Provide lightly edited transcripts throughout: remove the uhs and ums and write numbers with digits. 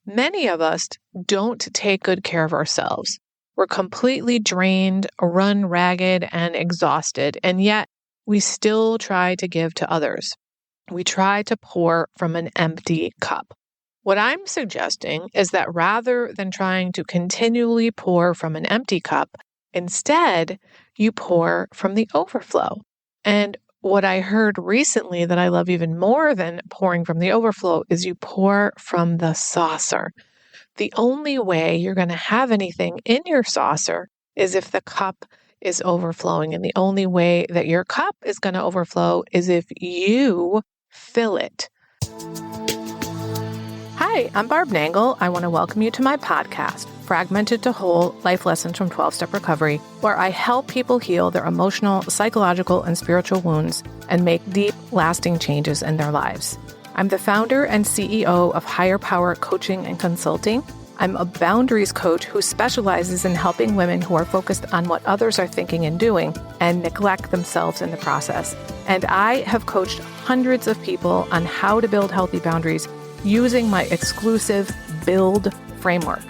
Many of us don't take good care of ourselves. We're completely drained, run ragged, and exhausted, and yet we still try to give to others. We try to pour from an empty cup. What I'm suggesting is that rather than trying to continually pour from an empty cup, instead, you pour from the overflow. And what I heard recently that I love even more than pouring from the overflow is you pour from the saucer. The only way you're going to have anything in your saucer is if the cup is overflowing. And the only way that your cup is going to overflow is if you fill it. Hi, I'm Barb Nangle. I want to welcome you to my podcast, Fragmented to Whole, Life Lessons from 12-Step Recovery, where I help people heal their emotional, psychological, and spiritual wounds and make deep, lasting changes in their lives. I'm the founder and CEO of Higher Power Coaching and Consulting. I'm a boundaries coach who specializes in helping women who are focused on what others are thinking and doing and neglect themselves in the process. And I have coached hundreds of people on how to build healthy boundaries using my exclusive Build framework.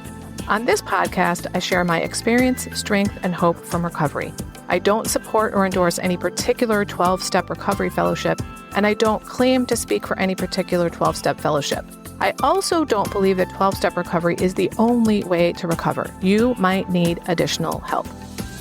On this podcast, I share my experience, strength, and hope from recovery. I don't support or endorse any particular 12-step recovery fellowship, and I don't claim to speak for any particular 12-step fellowship. I also don't believe that 12-step recovery is the only way to recover. You might need additional help.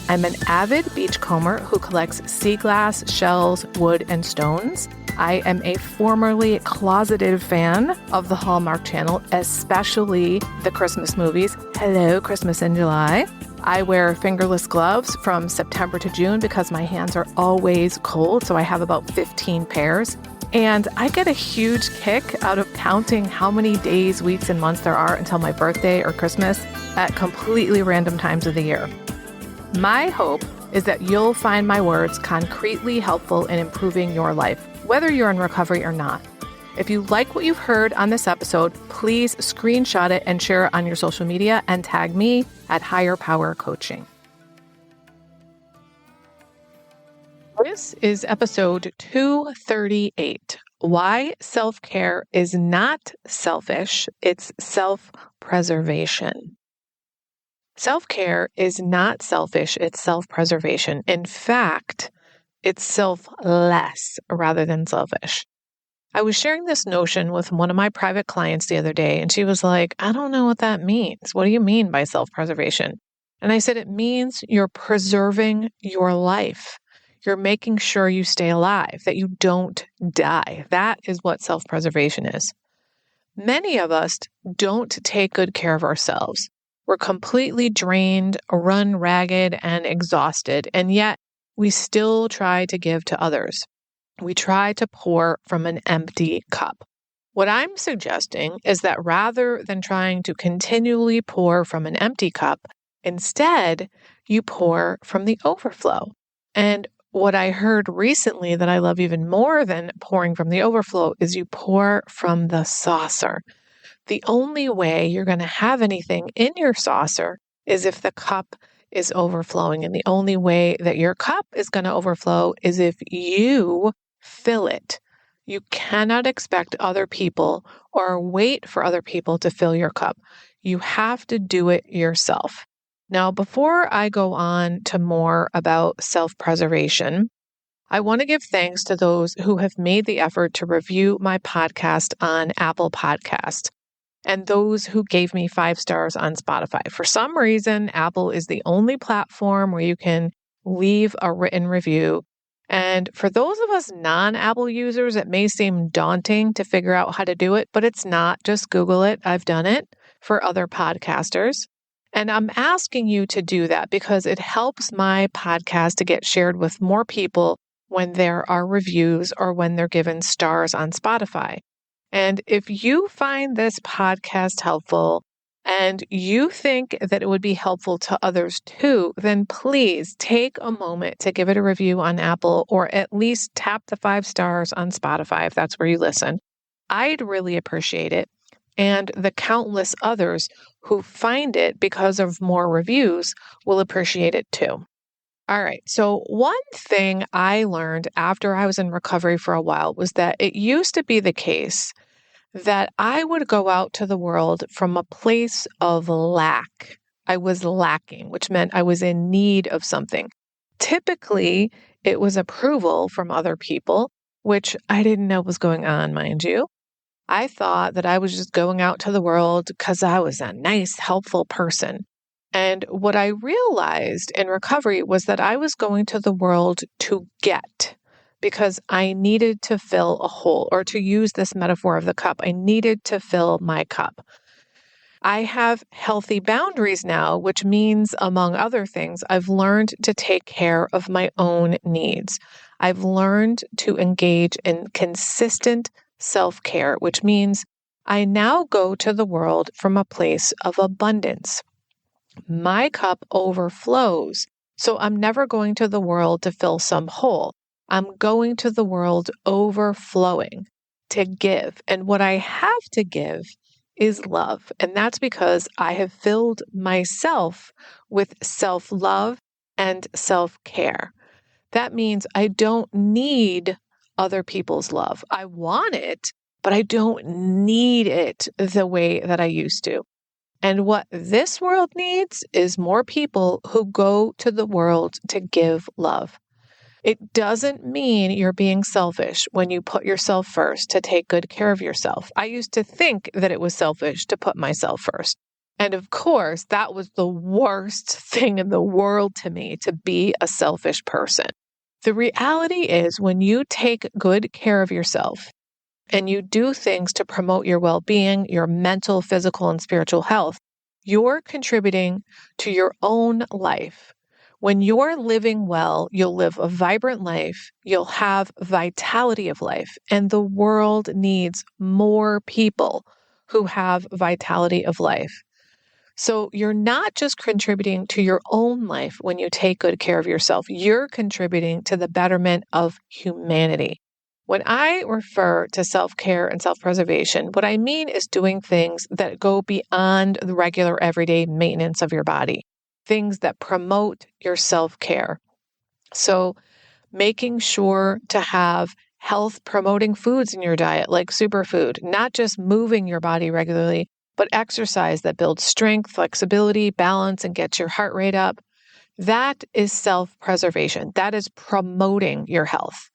I'm an avid beachcomber who collects sea glass, shells, wood, and stones. I am a formerly closeted fan of the Hallmark Channel, especially the Christmas movies. Hello, Christmas in July. I wear fingerless gloves from September to June because my hands are always cold, so I have about 15 pairs. And I get a huge kick out of counting how many days, weeks, and months there are until my birthday or Christmas at completely random times of the year. My hope is that you'll find my words concretely helpful in improving your life, whether you're in recovery or not. If you like what you've heard on this episode, please screenshot it and share it on your social media and tag me at Higher Power Coaching. This is episode 238, Why Self-Care is Not Selfish, It's Self-Preservation. Self-care is not selfish, it's self-preservation. In fact, it's selfless rather than selfish. I was sharing this notion with one of my private clients the other day, and she was like, I don't know what that means. What do you mean by self-preservation? And I said, it means you're preserving your life. You're making sure you stay alive, that you don't die. That is what self-preservation is. Many of us don't take good care of ourselves. We're completely drained, run ragged, and exhausted, and yet we still try to give to others. We try to pour from an empty cup. What I'm suggesting is that rather than trying to continually pour from an empty cup, instead, you pour from the overflow. And what I heard recently that I love even more than pouring from the overflow is you pour from the saucer. The only way you're going to have anything in your saucer is if the cup is overflowing. And the only way that your cup is going to overflow is if you fill it. You cannot expect other people or wait for other people to fill your cup. You have to do it yourself. Now, before I go on to more about self-preservation, I want to give thanks to those who have made the effort to review my podcast on Apple Podcasts and those who gave me 5 stars on Spotify. For some reason, Apple is the only platform where you can leave a written review. And for those of us non-Apple users, it may seem daunting to figure out how to do it, but it's not. Just Google it. I've done it for other podcasters. And I'm asking you to do that because it helps my podcast to get shared with more people when there are reviews or when they're given stars on Spotify. And if you find this podcast helpful and you think that it would be helpful to others too, then please take a moment to give it a review on Apple or at least tap the 5 stars on Spotify if that's where you listen. I'd really appreciate it. And the countless others who find it because of more reviews will appreciate it too. All right. So one thing I learned after I was in recovery for a while was that it used to be the case that I would go out to the world from a place of lack. I was lacking, which meant I was in need of something. Typically, it was approval from other people, which I didn't know was going on, mind you. I thought that I was just going out to the world because I was a nice, helpful person. And what I realized in recovery was that I was going to the world to get, because I needed to fill a hole, or to use this metaphor of the cup, I needed to fill my cup. I have healthy boundaries now, which means, among other things, I've learned to take care of my own needs. I've learned to engage in consistent self-care, which means I now go to the world from a place of abundance. My cup overflows, so I'm never going to the world to fill some hole. I'm going to the world overflowing to give. And what I have to give is love. And that's because I have filled myself with self-love and self-care. That means I don't need other people's love. I want it, but I don't need it the way that I used to. And what this world needs is more people who go to the world to give love. It doesn't mean you're being selfish when you put yourself first to take good care of yourself. I used to think that it was selfish to put myself first. And of course, that was the worst thing in the world to me, to be a selfish person. The reality is, when you take good care of yourself and you do things to promote your well-being, your mental, physical, and spiritual health, you're contributing to your own life. When you're living well, you'll live a vibrant life, you'll have vitality of life, and the world needs more people who have vitality of life. So you're not just contributing to your own life when you take good care of yourself, you're contributing to the betterment of humanity. When I refer to self-care and self-preservation, what I mean is doing things that go beyond the regular everyday maintenance of your body, things that promote your self-care. So making sure to have health-promoting foods in your diet, like superfood, not just moving your body regularly, but exercise that builds strength, flexibility, balance, and gets your heart rate up. That is self-preservation. That is promoting your health.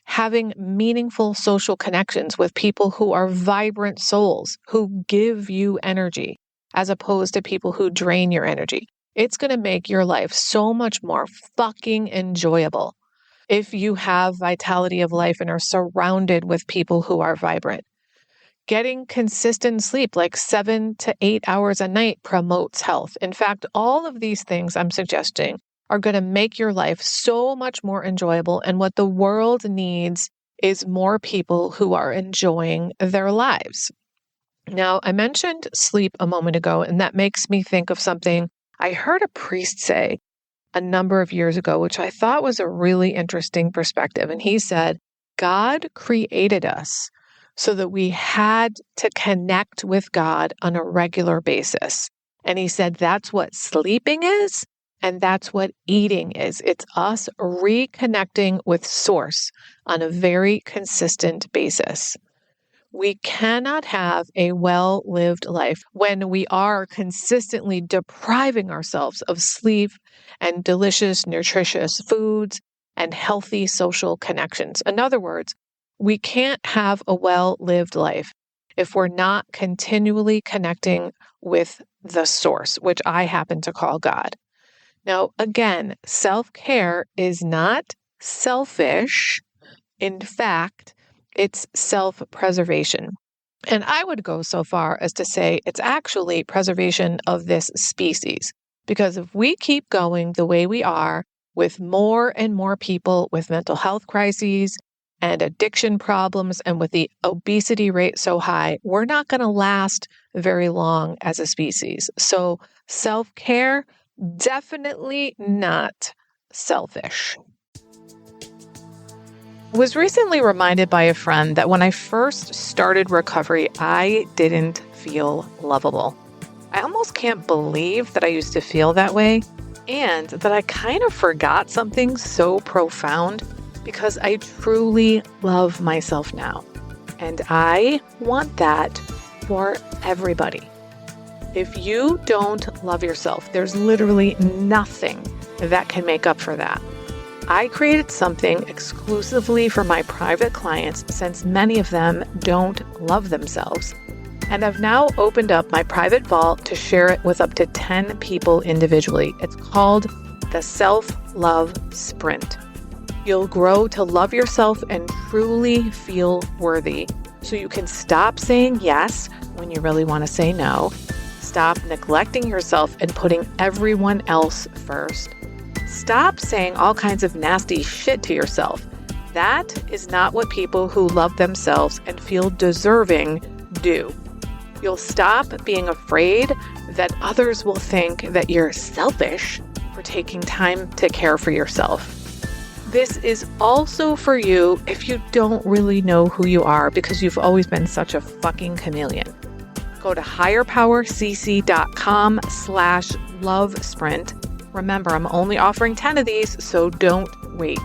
Having meaningful social connections with people who are vibrant souls, who give you energy, as opposed to people who drain your energy. It's going to make your life so much more fucking enjoyable if you have vitality of life and are surrounded with people who are vibrant. Getting consistent sleep, like 7 to 8 hours a night, promotes health. In fact, all of these things I'm suggesting are going to make your life so much more enjoyable. And what the world needs is more people who are enjoying their lives. Now, I mentioned sleep a moment ago, and that makes me think of something I heard a priest say a number of years ago, which I thought was a really interesting perspective. And he said, God created us so that we had to connect with God on a regular basis. And he said, that's what sleeping is. And that's what eating is. It's us reconnecting with Source on a very consistent basis. We cannot have a well-lived life when we are consistently depriving ourselves of sleep and delicious, nutritious foods and healthy social connections. In other words, we can't have a well-lived life if we're not continually connecting with the Source, which I happen to call God. Now, again, self-care is not selfish. In fact, it's self-preservation. And I would go so far as to say it's actually preservation of this species. Because if we keep going the way we are, with more and more people with mental health crises and addiction problems, and with the obesity rate so high, we're not going to last very long as a species. So self-care, definitely not selfish. I was recently reminded by a friend that when I first started recovery, I didn't feel lovable. I almost can't believe that I used to feel that way, and that I kind of forgot something so profound, because I truly love myself now. And I want that for everybody. If you don't love yourself, there's literally nothing that can make up for that. I created something exclusively for my private clients since many of them don't love themselves. And I've now opened up my private vault to share it with up to 10 people individually. It's called the Self-Love Sprint. You'll grow to love yourself and truly feel worthy, so you can stop saying yes when you really want to say no, stop neglecting yourself and putting everyone else first, stop saying all kinds of nasty shit to yourself. That is not what people who love themselves and feel deserving do. You'll stop being afraid that others will think that you're selfish for taking time to care for yourself. This is also for you if you don't really know who you are because you've always been such a fucking chameleon. Go to higherpowercc.com/love sprint. Remember, I'm only offering 10 of these, so don't wait.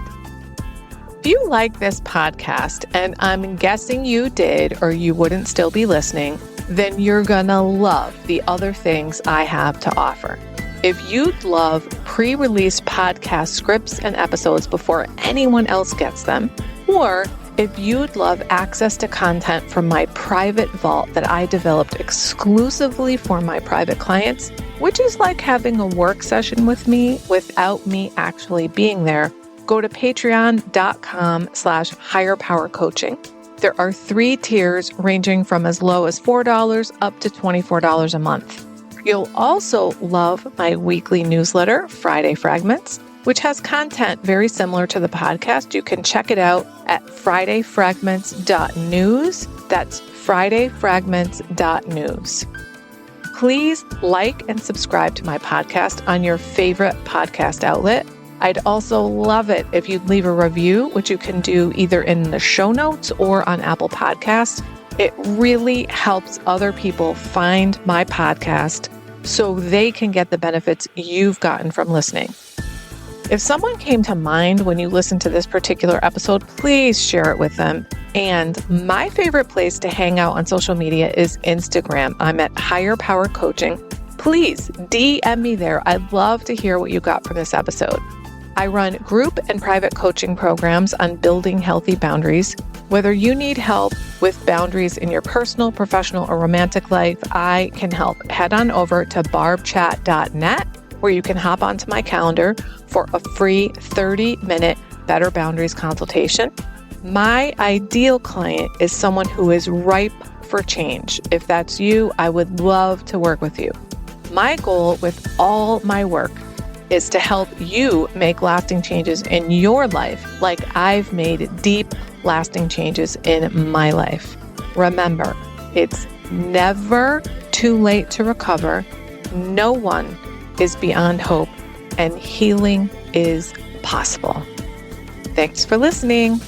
If you like this podcast, and I'm guessing you did or you wouldn't still be listening, then you're gonna love the other things I have to offer. If you'd love pre-release podcast scripts and episodes before anyone else gets them, or if you'd love access to content from my private vault that I developed exclusively for my private clients, which is like having a work session with me without me actually being there, go to patreon.com/higherpowercoaching. There are 3 tiers ranging from as low as $4 up to $24 a month. You'll also love my weekly newsletter, Friday Fragments, which has content very similar to the podcast. You can check it out at fridayfragments.news. That's fridayfragments.news. Please like and subscribe to my podcast on your favorite podcast outlet. I'd also love it if you'd leave a review, which you can do either in the show notes or on Apple Podcasts. It really helps other people find my podcast so they can get the benefits you've gotten from listening. If someone came to mind when you listened to this particular episode, please share it with them. And my favorite place to hang out on social media is Instagram. I'm at Higher Power Coaching. Please DM me there. I'd love to hear what you got from this episode. I run group and private coaching programs on building healthy boundaries. Whether you need help with boundaries in your personal, professional, or romantic life, I can help. Head on over to barbchat.net, where you can hop onto my calendar for a free 30-minute Better Boundaries consultation. My ideal client is someone who is ripe for change. If that's you, I would love to work with you. My goal with all my work is to help you make lasting changes in your life like I've made deep, lasting changes in my life. Remember, it's never too late to recover. No one is beyond hope, and healing is possible. Thanks for listening.